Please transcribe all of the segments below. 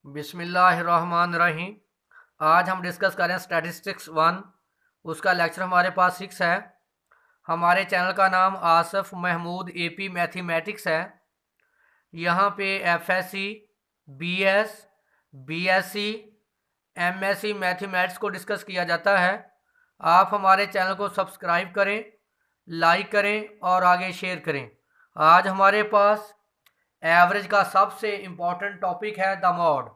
बिस्मिल्लाहिर्रहमानिर्रहीम। आज हम डिस्कस करें स्टैटिस्टिक्स 1। उसका लेक्चर हमारे पास 6 है। हमारे चैनल का नाम आसफ महमूद एपी मैथमेटिक्स है। यहाँ पे FSc, BS, BSc, MSc mathematics को डिस्कस किया जाता है। आप हमारे चैनल को सब्सक्राइब करें, लाइक करें और आगे शेयर करें। आज हमारे पास एवरेज का सबसे इम्पोर्टेंट टॉपिक है द मॉड।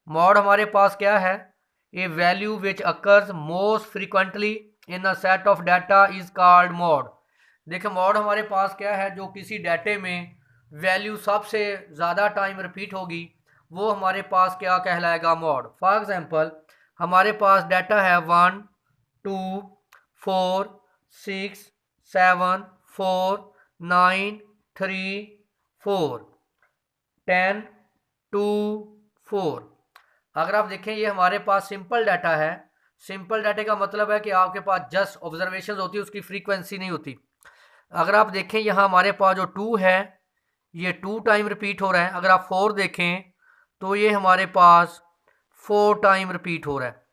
मॉड हमारे पास क्या है? A value which occurs most frequently in a set of data is called mode. देखिए मॉड हमारे पास क्या है, जो किसी डाटे में वैल्यू सबसे ज़्यादा टाइम रिपीट होगी वो हमारे पास क्या कहलाएगा? मॉड। फॉर एग्जांपल हमारे पास डाटा है 1 2 4 6 7 4 9 3 4 10 2 4। अगर आप देखें ये हमारे पास सिंपल डाटा है। सिंपल डाटे का मतलब है कि आपके पास जस्ट ऑब्जर्वेशन होती है, उसकी फ्रीक्वेंसी नहीं होती। अगर आप देखें यहाँ हमारे पास जो 2 है ये 2 टाइम रिपीट हो रहा है। अगर आप 4 देखें तो ये हमारे पास 4 टाइम रिपीट हो रहा है।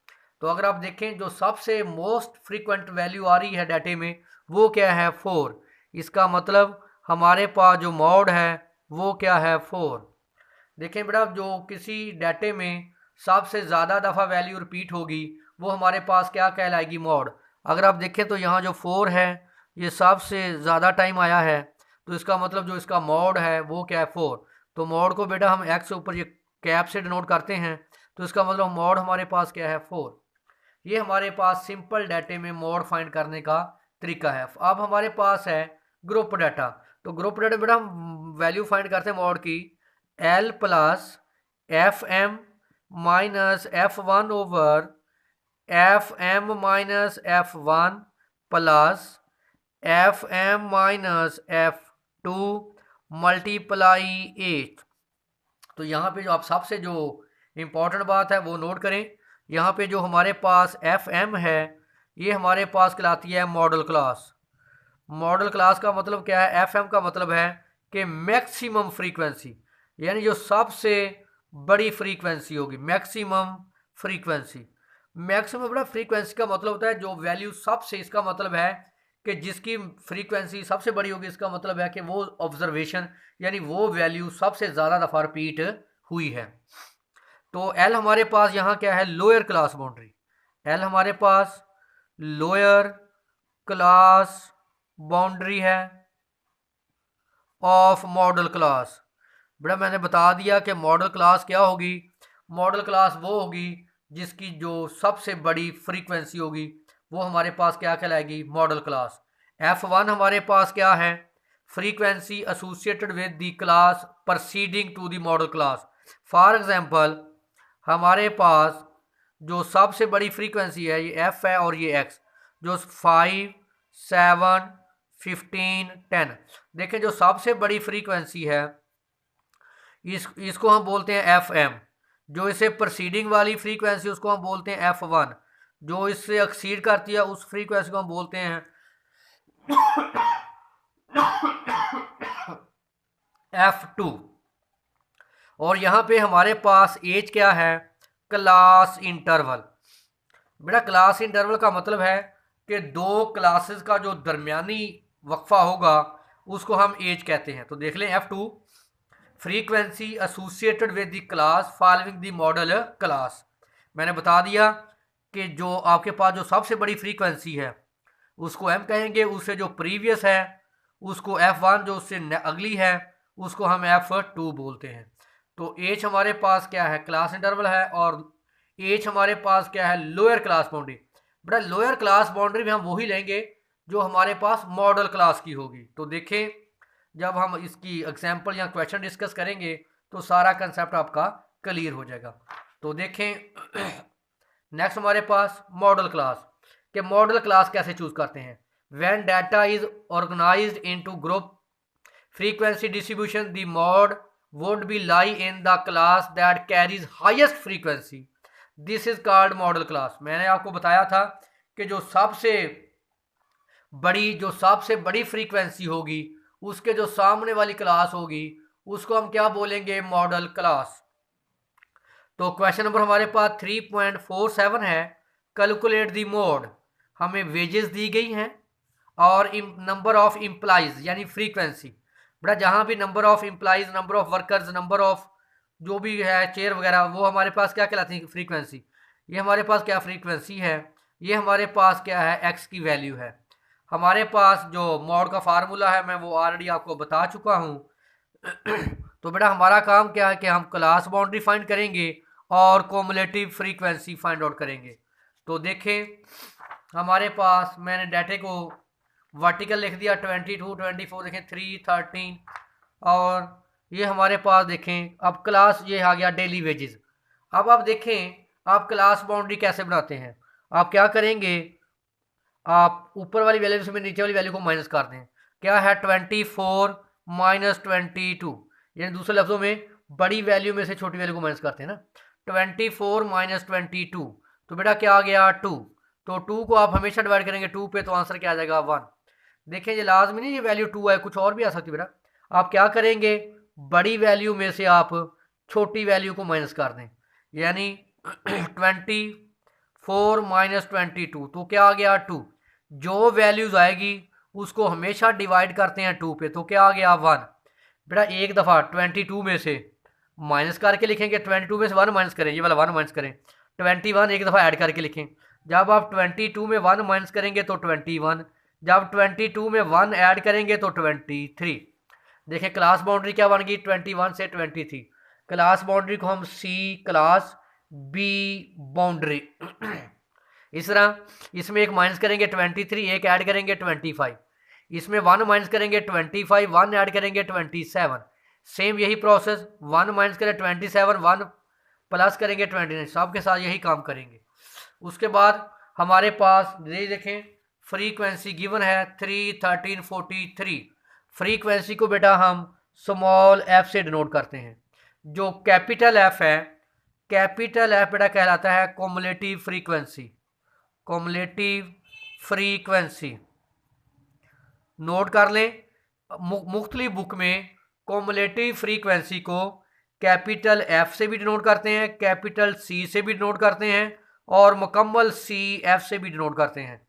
तो अगर आप देखें जो सबसे मोस्ट फ्रीक्वेंट वैल्यू आ रही है डाटे में वो क्या है? 4। इसका मतलब हमारे पास जो मॉड है वो क्या है? 4। देखें बेटा, जो किसी डाटे में सबसे ज़्यादा दफ़ा वैल्यू रिपीट होगी वो हमारे पास क्या कहलाएगी? मॉड। अगर आप देखें तो यहाँ जो 4 है ये सबसे ज़्यादा टाइम आया है, तो इसका मतलब जो इसका मॉड है वो क्या है? 4। तो मॉड को बेटा हम एक्स ऊपर ये कैप से डिनोट करते हैं, तो इसका मतलब मॉड हमारे पास क्या है? 4। ये हमारे पास सिंपल डाटे में मॉड फाइंड करने का तरीका है। अब हमारे पास है ग्रुप डाटा। तो ग्रुप डाटा बेटा हम वैल्यू फाइंड करते हैं मॉड की L plus F M minus F one over F M minus F one plus F M minus F two multiply 8। तो यहाँ पे जो आप सबसे जो इम्पोर्टेंट बात है वो नोट करें। यहाँ पे जो हमारे पास एफ एम है ये हमारे पास कहलाती है मॉडल क्लास। मॉडल क्लास का मतलब क्या है? एफ एम का मतलब है कि मैक्सिमम फ्रीक्वेंसी, यानी जो सबसे बड़ी फ्रीक्वेंसी होगी। मैक्सिमम फ्रीक्वेंसी, मैक्सिमम बड़ा फ्रीक्वेंसी का मतलब होता है जो वैल्यू सबसे, इसका मतलब है कि जिसकी फ्रीक्वेंसी सबसे बड़ी होगी, इसका मतलब है कि वो ऑब्जर्वेशन यानी वो वैल्यू सबसे ज़्यादा दफ़ा रिपीट हुई है। तो एल हमारे पास यहाँ क्या है? Lower class boundary. एल हमारे पास लोअर क्लास बाउंड्री है ऑफ मॉडल क्लास। बेटा मैंने बता दिया कि मॉडल क्लास क्या होगी। मॉडल क्लास वो होगी जिसकी जो सबसे बड़ी फ्रीक्वेंसी होगी वो हमारे पास क्या कहलाएगी? Model class. F1 हमारे पास क्या है? Frequency associated with the class preceding to the modal class. For example हमारे पास जो सबसे बड़ी फ्रीक्वेंसी है ये F है और ये X, जो 5 7 15 10। देखें जो सबसे बड़ी फ्रीक्वेंसी है इसको हम बोलते हैं एफ एम। जो इसे प्रोसीडिंग वाली फ्रीक्वेंसी उसको हम बोलते हैं F1। जो इससे एक्सीड करती है उस फ्रीक्वेंसी को हम बोलते हैं F2। और यहाँ पे हमारे पास एज क्या है? Class interval. बेटा क्लास इंटरवल का मतलब है कि दो क्लासेस का जो दरमियानी वक्फा होगा उसको हम एज कहते हैं। तो देख लें F2 frequency associated with the class following the modal class. मैंने बता दिया कि जो आपके पास जो सबसे बड़ी फ्रीक्वेंसी है उसको M कहेंगे, उससे जो प्रीवियस है उसको F1, जो उससे अगली है उसको हम F2 बोलते हैं। तो एच हमारे पास क्या है? क्लास इंटरवल है। और एच हमारे पास क्या है? Lower class boundary. बेटा लोअर क्लास बाउंड्री भी हम वही लेंगे जो हमारे पास मॉडल क्लास की होगी। तो देखें जब हम इसकी एग्जाम्पल या क्वेश्चन डिस्कस करेंगे तो सारा कंसेप्ट आपका क्लियर हो जाएगा। तो देखें नेक्स्ट हमारे पास मॉडल क्लास के मॉडल क्लास कैसे चूज करते हैं? When data is organised into group frequency distribution the mod would be lie in the class that carries highest frequency, this is called model class. मैंने आपको बताया था कि जो सबसे बड़ी फ्रीक्वेंसी होगी उसके जो सामने वाली क्लास होगी उसको हम क्या बोलेंगे? Model class. तो क्वेश्चन नंबर हमारे पास 3.47 है, कैलकुलेट दी मोड। हमें वेजेस दी गई हैं और नंबर ऑफ इम्प्लाइज यानी फ्रीक्वेंसी। बेटा जहाँ भी number of implies, number of workers, number of जो भी है चेयर वगैरह, वो हमारे पास क्या कहलाती है? फ्रीक्वेंसी। ये हमारे पास क्या फ्रीक्वेंसी है? ये हमारे पास क्या है? एक्स की वैल्यू है। हमारे पास जो मॉड का फार्मूला है मैं वो ऑलरेडी आपको बता चुका हूँ। तो बेटा हमारा काम क्या है कि हम क्लास बाउंड्री फाइंड करेंगे और कोमुलेटिव फ्रीक्वेंसी फाइंड आउट करेंगे। तो देखें हमारे पास मैंने डाटे को वर्टिकल लिख दिया 22, 24, देखें 3, 13 और ये हमारे पास देखें अब क्लास ये आ गया डेली वेजेस। अब आप देखें आप क्लास बाउंड्री कैसे बनाते हैं। आप क्या करेंगे, आप ऊपर वाली वैल्यू से नीचे वाली वैल्यू को माइनस कर दें। क्या है? 24 माइनस 22, यानी दूसरे लफ्जों में बड़ी वैल्यू में से छोटी वैल्यू को माइनस करते हैं ना। 24 माइनस 22, तो बेटा क्या आ गया? 2। तो 2 को आप हमेशा डिवाइड करेंगे 2 पे, तो आंसर क्या आ जाएगा? 1। देखें ये लाजमी नहीं ये वैल्यू 2 है, कुछ और भी आ सकती है बेटा। आप क्या करेंगे, बड़ी वैल्यू में से आप छोटी वैल्यू को माइनस कर दें, यानी 24 माइनस 22, तो क्या आ गया? 2। जो वैल्यूज आएगी उसको हमेशा डिवाइड करते हैं 2 पे, तो क्या आ गया? 1। बेटा एक दफ़ा 22 में से माइनस करके लिखेंगे, 22 में से 1 माइनस करें, ये वाला 1 माइनस करें, 21 एक दफ़ा ऐड करके लिखें। जब आप 22 में 1 माइनस करेंगे तो 21, जब 22 में 1 ऐड करेंगे तो 23। देखें क्लास बाउंड्री क्या बन गई? 21 से 23। क्लास बाउंड्री को हम सी क्लास बी बाउंड्री इस तरह इसमें एक माइनस करेंगे 23, एक ऐड करेंगे 25, इसमें 1 माइनस करेंगे 25, 1 ऐड करेंगे 27। सेम यही प्रोसेस, 1 माइनस करें 27, 1 प्लस करेंगे 29, सबके साथ यही काम करेंगे। उसके बाद हमारे पास ये देखें फ्रीक्वेंसी गिवन है 3, 13, 43। फ्रीक्वेंसी को बेटा हम स्मॉल एफ से डिनोट करते हैं। जो कैपिटल एफ है, कैपिटल एफ बेटा कहलाता है कोमुलेटिव फ्रीक्वेंसी। कोमुलेटिव फ्रीक्वेंसी नोट कर लें, मुख्तलिफ बुक में कोमुलेटिव फ्रीक्वेंसी को कैपिटल एफ से भी डिनोट करते हैं, कैपिटल सी से भी डिनोट करते हैं और मुकम्मल सी एफ से भी डिनोट करते हैं।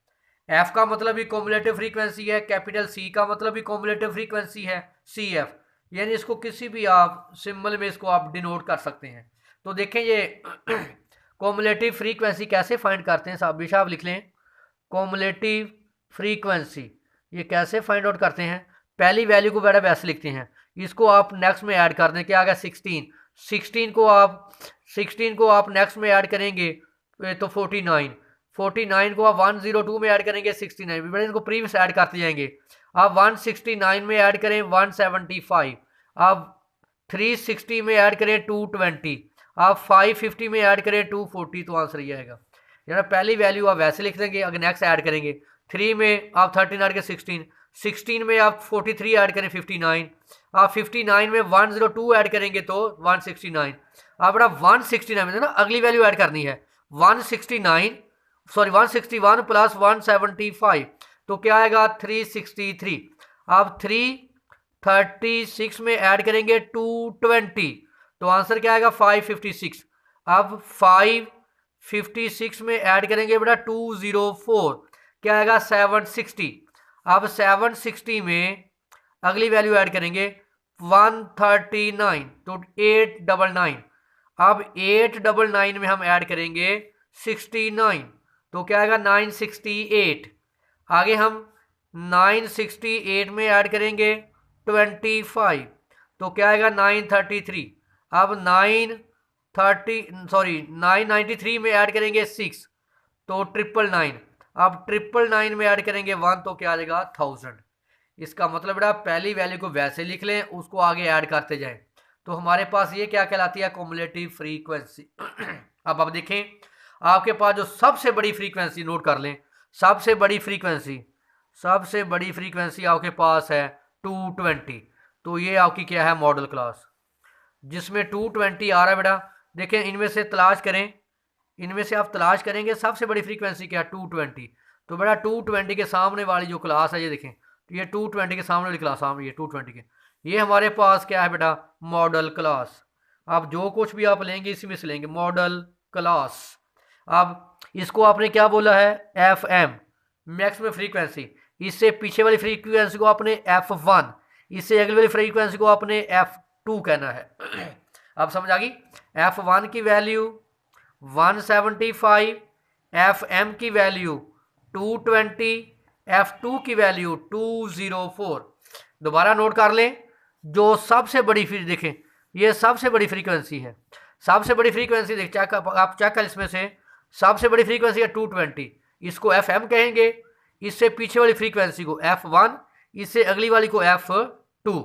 एफ का मतलब भी कोमुलेटिव फ्रीक्वेंसी है, कैपिटल सी का मतलब भी कोमुलेटिव फ्रीक्वेंसी है, सी एफ, यानी इसको किसी भी आप सिंबल में इसको आप डिनोट कर सकते हैं। तो देखें ये कोमुलेटिव फ्रीक्वेंसी कैसे फाइंड करते हैं, साहब बेशा आप लिख लें। कोमुलेटिव फ्रीक्वेंसी ये कैसे फाइंड आउट करते हैं? पहली वैल्यू को बेटा वैसे लिखते हैं, इसको आप नेक्स्ट में ऐड कर दें, क्या आ गया? 16। 16 को आप नेक्स्ट में ऐड करेंगे तो 49, 49 को आप 102 में ऐड करेंगे 69, बेटा इनको प्रीवियस ऐड करते जाएंगे। आप 169 में ऐड करें 175, आप 360 में ऐड करें 220, आप 550 में ऐड करें 240, तो आंसर ये आएगा। यानी पहली वैल्यू आप वैसे लिख देंगे, अगर नेक्स्ट ऐड करेंगे 3 में आप 13 ऐड करें 16, 16 में आप 43 ऐड करें 59, आप 59 में 102 ऐड करेंगे तो 169। आप बेटा 169 में ना अगली वैल्यू ऐड करनी है, 161 प्लस 175, तो क्या आएगा? 363। आप 336 में ऐड करेंगे 220, तो आंसर क्या आएगा? 556। अब 556 में ऐड करेंगे बेटा 204, क्या आएगा? 760। अब 760 में अगली वैल्यू ऐड करेंगे 139, तो 899। अब 899 में हम ऐड करेंगे 69, तो क्या आएगा? 968। आगे हम 968 में ऐड करेंगे 25, तो क्या आएगा? 933। अब 993 में ऐड करेंगे 6, तो 999। अब 999 में ऐड करेंगे 1, तो क्या आ जाएगा? 1000। इसका मतलब बेटा पहली वैल्यू को वैसे लिख लें, उसको आगे ऐड करते जाएं, तो हमारे पास ये क्या कहलाती है? कोमुलेटिव फ्रीक्वेंसी। अब आप देखें आपके पास जो सबसे बड़ी फ्रीक्वेंसी नोट कर लें, सबसे बड़ी फ्रीक्वेंसी आपके पास है 220, तो ये आपकी क्या है? मॉडल क्लास, जिसमें 220 आ रहा है बेटा। देखें इनमें से तलाश करें, इनमें से आप तलाश करेंगे सबसे बड़ी फ्रीक्वेंसी क्या है? 220। तो बेटा 220 के सामने वाली जो क्लास है ये देखें, तो ये 220 के सामने वाली क्लास, सामने ये 220 के, ये हमारे पास क्या है बेटा? Model class. अब जो कुछ भी आप लेंगे इसी में से लेंगे, मॉडल क्लास। अब इसको आपने क्या बोला है, एफ एम, मैक्सिमम फ्रीक्वेंसी। इससे पीछे वाली फ्रीक्वेंसी को आपने F1, इससे अगली वाली फ्रीक्वेंसी को आपने F2 कहना है। अब समझ आ गई। F1 की वैल्यू 175, FM की वैल्यू 220, F2 की वैल्यू 204। दोबारा नोट कर लें, जो सबसे बड़ी देखें, ये सबसे बड़ी फ्रीक्वेंसी है। सबसे बड़ी फ्रीक्वेंसी देख चेक, आप चेक कर इसमें से सबसे बड़ी फ्रीक्वेंसी है 220, इसको FM कहेंगे। इससे पीछे वाली फ्रीक्वेंसी को F1, इससे अगली वाली को F2।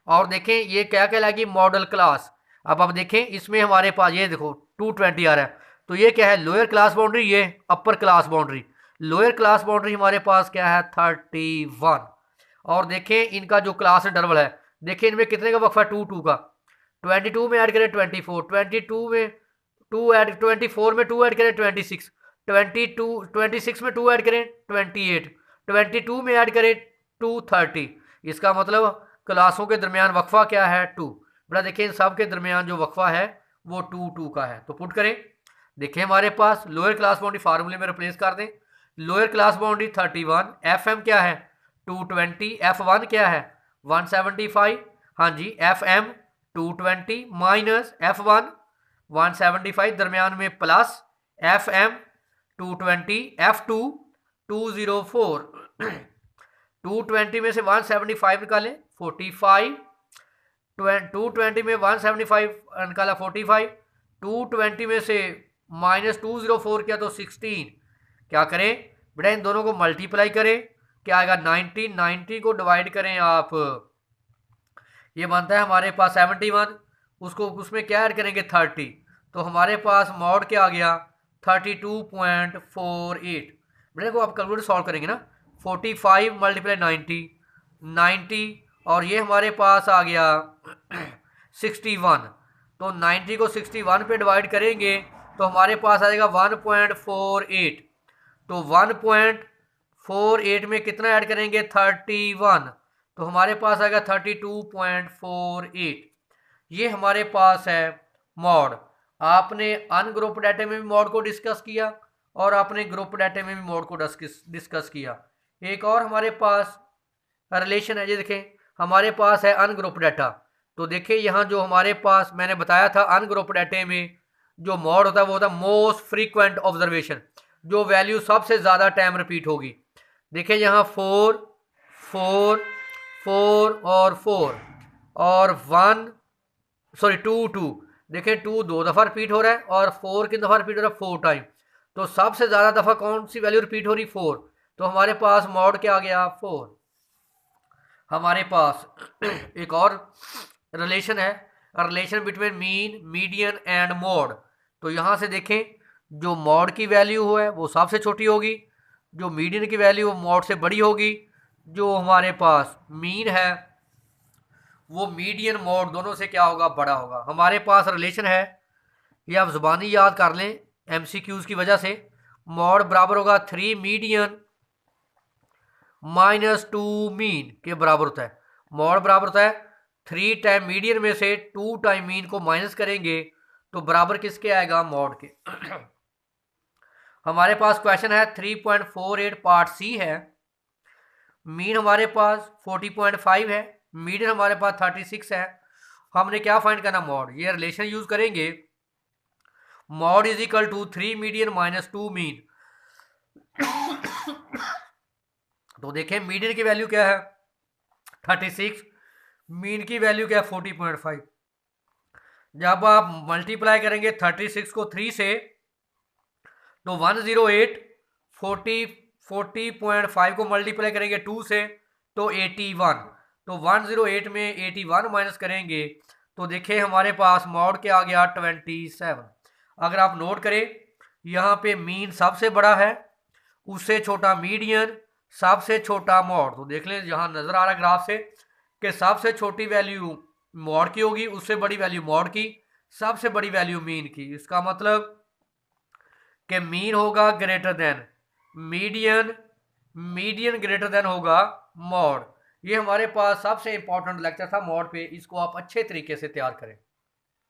और देखें ये क्या कहलाएगी, मॉडल क्लास। अब आप देखें इसमें हमारे पास ये देखो 220 आ रहा है, तो ये क्या है, लोअर क्लास बाउंड्री, ये upper class boundary. Lower class boundary हमारे पास क्या है, 31। और देखें इनका जो क्लास इंटरवल है, देखें इनमें कितने का वक्फा है, 2 का। 22 में ऐड करें 24, 22 में 2 ऐड, 24 में 2 ऐड करें 26, 26 में 2 ऐड करें 28, 22 में ऐड करें 230। इसका मतलब क्लासों के दरमियान वक्फा क्या है, 2। बड़ा देखें इन सब के दरमियान जो वक्फा है वो 2 का है। तो पुट करें, देखें हमारे पास लोअर क्लास बाउंड्री फार्मूले में रिप्लेस कर दें। लोअर क्लास बाउंड्री 31, FM क्या है 220, F1 क्या है 175, हाँ जी, FM 220 माइनस F1 175, दरमियान में प्लस FM 220, F2 204। 220 में से 175 निकालें 45, 220 में 175 निकाला 45, 220 में से माइनस 204 किया तो 16। क्या करें बेटा, इन दोनों को मल्टीप्लाई करें, क्या आएगा 90, 90 को डिवाइड करें आप, ये बनता है हमारे पास 71, उसको उसमें क्या ऐड करेंगे 30, तो हमारे पास मॉड क्या आ गया 32.48। बेटा को आप कैलकुलेटर सॉल्व करेंगे ना, 45 मल्टीप्लाई 90, 90 और ये हमारे पास आ गया 61, तो 90 को 61 पे डिवाइड करेंगे तो हमारे पास आ जाएगा 1.48। तो 1.48 में कितना ऐड करेंगे 31, तो हमारे पास आएगा 32.48। ये हमारे पास है मॉड। आपने अनग्रुप डाटा में भी मॉड को डिस्कस किया और आपने ग्रुप डाटा में भी मॉड को डिस्कस किया। एक और हमारे पास रिलेशन है, ये देखें हमारे पास है अनग्रुप डाटा। तो देखिए यहाँ जो हमारे पास मैंने बताया था अनग्रुप डाटा में जो मॉड होता है वो होता है मोस्ट फ्रीक्वेंट ऑब्जर्वेशन, जो वैल्यू सबसे ज़्यादा टाइम रिपीट होगी। देखिए यहाँ 4, 4, 4 और 4 और 2, 2। देखें 2 2 दफ़ा रिपीट हो रहा है और 4 कितनी दफ़ा रिपीट हो रहा है 4 टाइम। तो सबसे ज़्यादा दफ़ा कौन सी वैल्यू रिपीट हो रही 4, तो हमारे पास मॉड क्या आ गया 4। हमारे पास एक और रिलेशन है, relation between mean, median and mod. तो यहाँ से देखें जो मॉड की वैल्यू है वो सबसे छोटी होगी, जो मीडियन की वैल्यू वो मॉड से बड़ी होगी, जो हमारे पास मीन है वो मीडियन मॉड दोनों से क्या होगा, बड़ा होगा। हमारे पास रिलेशन है, ये आप ज़ुबानी याद कर लें MCQs की वजह से। मॉड बराबर होगा 3 मीडियन माइनस 2 मीन के बराबर होता है। मॉड बराबर होता है 3 टाइम मीडियन में से 2 टाइम मीन को माइनस करेंगे तो बराबर किसके आएगा, मॉड के। हमारे पास क्वेश्चन है 3.48 पार्ट सी है। मीन हमारे पास 40.5 है, मीडियन हमारे पास 36 है। हमने क्या फाइंड करना, मॉड। ये रिलेशन यूज करेंगे, mode is equal to 3 median minus 2 mean. तो देखें मीडियन की वैल्यू क्या है 36, मीन की वैल्यू क्या है 40.5। जब आप मल्टीप्लाई करेंगे 36 को 3 से तो 108, 40.5 को मल्टीप्लाई करेंगे 2 से तो 81, तो 108 में 81 माइनस करेंगे तो देखें हमारे पास मॉड क्या आ गया 27। अगर आप नोट करें यहाँ पे मीन सबसे बड़ा है, उससे छोटा मीडियन, सबसे छोटा मॉड। तो देख लें यहाँ नजर आ रहा है ग्राफ से कि सबसे छोटी वैल्यू मॉड की होगी, उससे बड़ी वैल्यू मॉड की, सबसे बड़ी वैल्यू मीन की। इसका मतलब कि मीन होगा greater than median, median greater than होगा मॉड। ये हमारे पास सबसे इंपॉर्टेंट लेक्चर था मॉड पे, इसको आप अच्छे तरीके से तैयार करें।